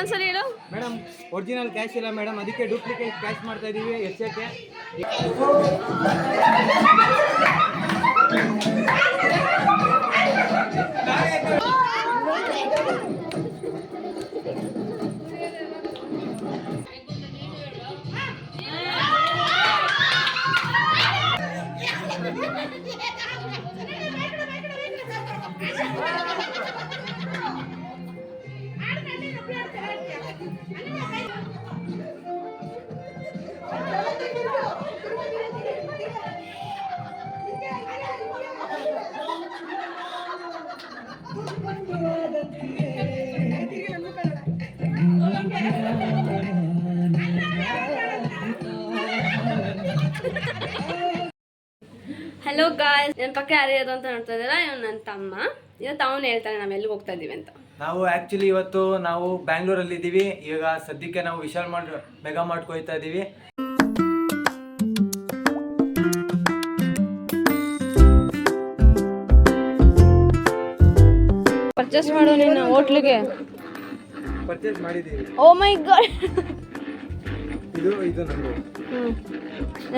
ಇನ್ನೊಂದ್ಸರಿ ಹೇಳು madam. Original cash ಇಲ್ಲ ಮೇಡಮ್, ಅದಕ್ಕೆ ಡೂಪ್ಲಿಕೇಟ್ ಕ್ಯಾಶ್ ಮಾಡ್ತಾ ಇದೀವಿ ಎಷ್ಟಕ್ಕೆ. ಹಲೋ ಗಾಯ್ಸ್, ನನ್ನ ಪಕ್ಕ ಯಾರು ಅಂತ ನೋಡ್ತಾ ಇದ್ದೀರಾ? ಇವ್ನು ನನ್ನ ತಮ್ಮ. ಇವತ್ತು ಅವನು ಹೇಳ್ತಾನೆ ನಾವು ಎಲ್ಲಿಗೆ ಹೋಗ್ತಾ ಇದ್ದೀವಿ ಅಂತ. ನಾವು ಆ್ಯಕ್ಚುಲಿ ಇವತ್ತು ನಾವು ಬ್ಯಾಂಗ್ಳೂರಲ್ಲಿ ಇದ್ದೀವಿ. ಈಗ ಸದ್ಯಕ್ಕೆ ನಾವು ವಿಶಾಲ್ ಮೆಗಾ ಮಾರ್ಟ್ ಹೋಗ್ತಾ ಇದ್ದೀವಿ. ಪರ್ಚೇಸ್ ಮಾಡು ನೀನು ಹೋಟ್ಲಿಗೆ. ಪರ್ಚೇಸ್ ಮಾಡಿದ್ದೀವಿ. ಓ ಮೈ ಗಾಡ್. ಇದು ನಂದು.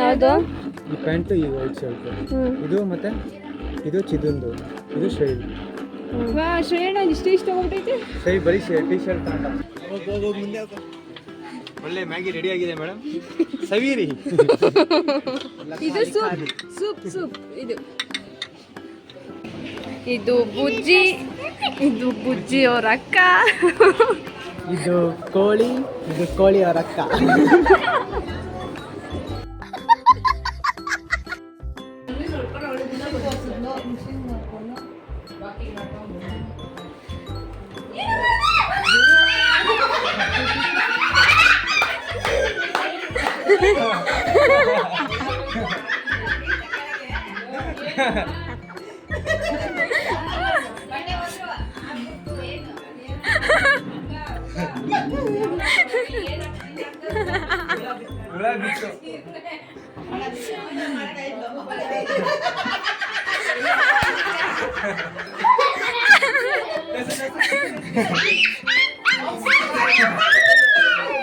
ಯಾವುದು? ಈ ಪ್ಯಾಂಟು, ಈ ವೈಟ್ ಶರ್ಟ್, ಇದು ಮತ್ತೆ ಇದು ಚಿದಂದು, ಇದು ಶ್ರೇಯ್. ಶ್ರೇಯಣ್ಣ ಇಷ್ಟು ಹೋಗ್ಬಿಟ್ಟೈತೆ. ಶ್ರೇಯ್ ಬರೀ ಟೀ ಶರ್ಟ್ ಹೋಗಿ ಮುಂದೆ ಒಳ್ಳೆ ಮ್ಯಾಗಿ ರೆಡಿ ಆಗಿದೆ ಮೇಡಮ್. ಸವೀರಿ. ಇದು ಸೂಪ್ ಇದು ಬುಜ್ಜಿ ಅವ್ರ ಅಕ್ಕ. ಇದು ಕೋಳಿ ಅವ್ರ ಅಕ್ಕ.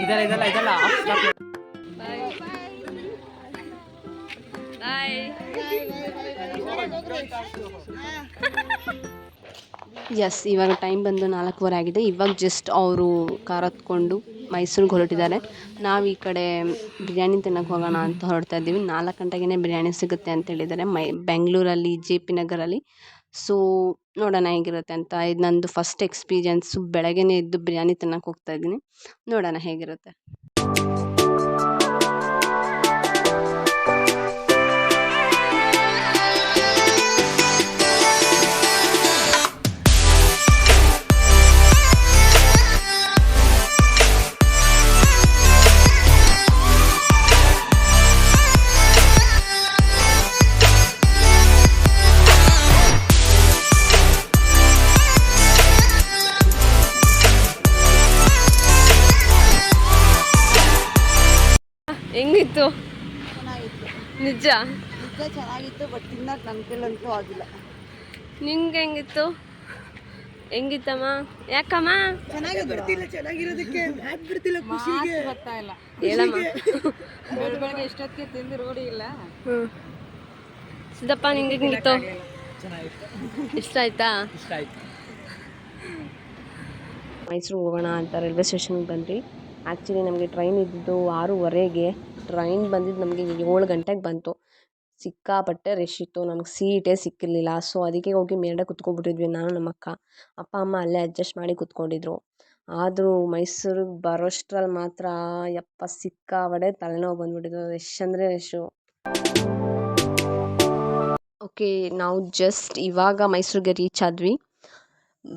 ಇದಲ್ಲ ಎಸ್, ಇವಾಗ ಟೈಮ್ ಬಂದು 4:15 ಆಗಿದೆ. ಇವಾಗ ಜಸ್ಟ್ ಅವರು ಕಾರ್ ಹತ್ಕೊಂಡು ಮೈಸೂರಿಗೆ ಹೊರಟಿದ್ದಾರೆ. ನಾವು ಈ ಕಡೆ ಬಿರಿಯಾನಿ ತಿನ್ನೋಕೆ ಹೋಗೋಣ ಅಂತ ಹೊರಡ್ತಾ ಇದ್ದೀವಿ. 4 ಗಂಟೆಗೆ ಬಿರಿಯಾನಿ ಸಿಗುತ್ತೆ ಅಂತ ಹೇಳಿದ್ದಾರೆ ಬೆಂಗಳೂರಲ್ಲಿ JP ನಗರಲ್ಲಿ. ಸೊ ನೋಡೋಣ ಹೇಗಿರುತ್ತೆ ಅಂತ. ಇದು ನಂದು ಫಸ್ಟ್ ಎಕ್ಸ್ಪೀರಿಯನ್ಸು. ಬೆಳಗ್ಗೆನೇ ಎದ್ದು ಬಿರಿಯಾನಿ ತಿನ್ನೋಕೆ ಹೋಗ್ತಾ ಇದ್ದೀನಿ. ನೋಡೋಣ ಹೇಗಿರುತ್ತೆ. ಹೆಂಗಿತ್ತು? ನಿಜ ಚೆನ್ನಾಗಿತ್ತು, ಬಟ್ ತಿನ್ನಕ್ಕೆ ನನ್ನ ಕೈಲಂತೂ ಆಗಿಲ್ಲ. ನಿಂಗೆ ಹೆಂಗಿತ್ತಮ್ಮ? ಯಾಕಮ್ಮ? ಚೆನ್ನಾಗಿರೋದಕ್ಕೆ ಗೊತ್ತಾ ಇಲ್ಲ. ಹೇಳಮ್ಮ. ಬೆಳಗ್ಗೆ ಎಷ್ಟೊತ್ತಿಗೆ ತಿಂದು ರೂಢಿ ಇಲ್ಲ. ಸಿದ್ದಪ್ಪ, ನಿಂಗೆ ಹೆಂಗಿತ್ತು? ಇಷ್ಟ ಆಯ್ತಾ? ಮೈಸೂರಿಗೆ ಹೋಗೋಣ ಅಂತ ರೈಲ್ವೆ ಸ್ಟೇಷನ್ಗೆ ಬಂದ್ವಿ. ಆ್ಯಕ್ಚುಲಿ ನಮಗೆ ಟ್ರೈನ್ ಇದ್ದಿದ್ದು 6:15ಗೆ. ಟ್ರೈನ್ ಬಂದಿದ್ದು ನಮಗೆ 7 ಗಂಟೆಗೆ ಬಂತು. ಸಿಕ್ಕಾಪಟ್ಟೆ ರಶ್ ಇತ್ತು. ನಮ್ಗೆ ಸೀಟೇ ಸಿಕ್ಕಿರಲಿಲ್ಲ. ಸೊ ಅದಕ್ಕೆ ಹೋಗಿ ಮೇಲ್ಗಡೆ ಕುತ್ಕೊಬಿಟ್ಟಿದ್ವಿ ನಾನು, ನಮ್ಮ ಅಕ್ಕ. ಅಪ್ಪ ಅಮ್ಮ ಅಲ್ಲೇ ಅಡ್ಜಸ್ಟ್ ಮಾಡಿ ಕುತ್ಕೊಂಡಿದ್ರು. ಆದರೂ ಮೈಸೂರಿಗೆ ಬರೋಷ್ಟ್ರಲ್ಲಿ ಮಾತ್ರ ಸಿಕ್ಕಾಪಟ್ಟೆ ತಲೆನೋವು ಬಂದುಬಿಟ್ಟಿದ್ದು. ರಶ್ ಅಂದರೆ ರಶ್ಶು. ಓಕೆ, ನಾವು ಜಸ್ಟ್ ಇವಾಗ ಮೈಸೂರಿಗೆ ರೀಚ್ ಆದ್ವಿ.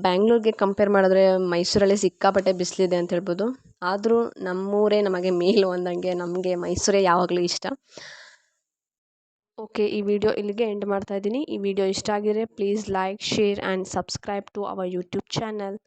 ಬ್ಯಾಂಗ್ಳೂರಿಗೆ ಕಂಪೇರ್ ಮಾಡಿದ್ರೆ ಮೈಸೂರಲ್ಲೇ ಸಿಕ್ಕಾಪಟ್ಟೆ ಬಿಸಿಲಿದೆ ಅಂತ ಹೇಳ್ಬೋದು. ಆದರೂ ನಮ್ಮೂರೇ ನಮಗೆ ಮೇಲು ಅಂದಂಗೆ ನಮಗೆ ಮೈಸೂರೇ ಯಾವಾಗಲೂ ಇಷ್ಟ. ಓಕೆ, ಈ ವಿಡಿಯೋ ಇಲ್ಲಿಗೆ ಎಂಡ್ ಮಾಡ್ತಾ ಇದ್ದೀನಿ. ಈ ವಿಡಿಯೋ ಇಷ್ಟ ಆಗಿದ್ರೆ please like, share and subscribe to our YouTube channel.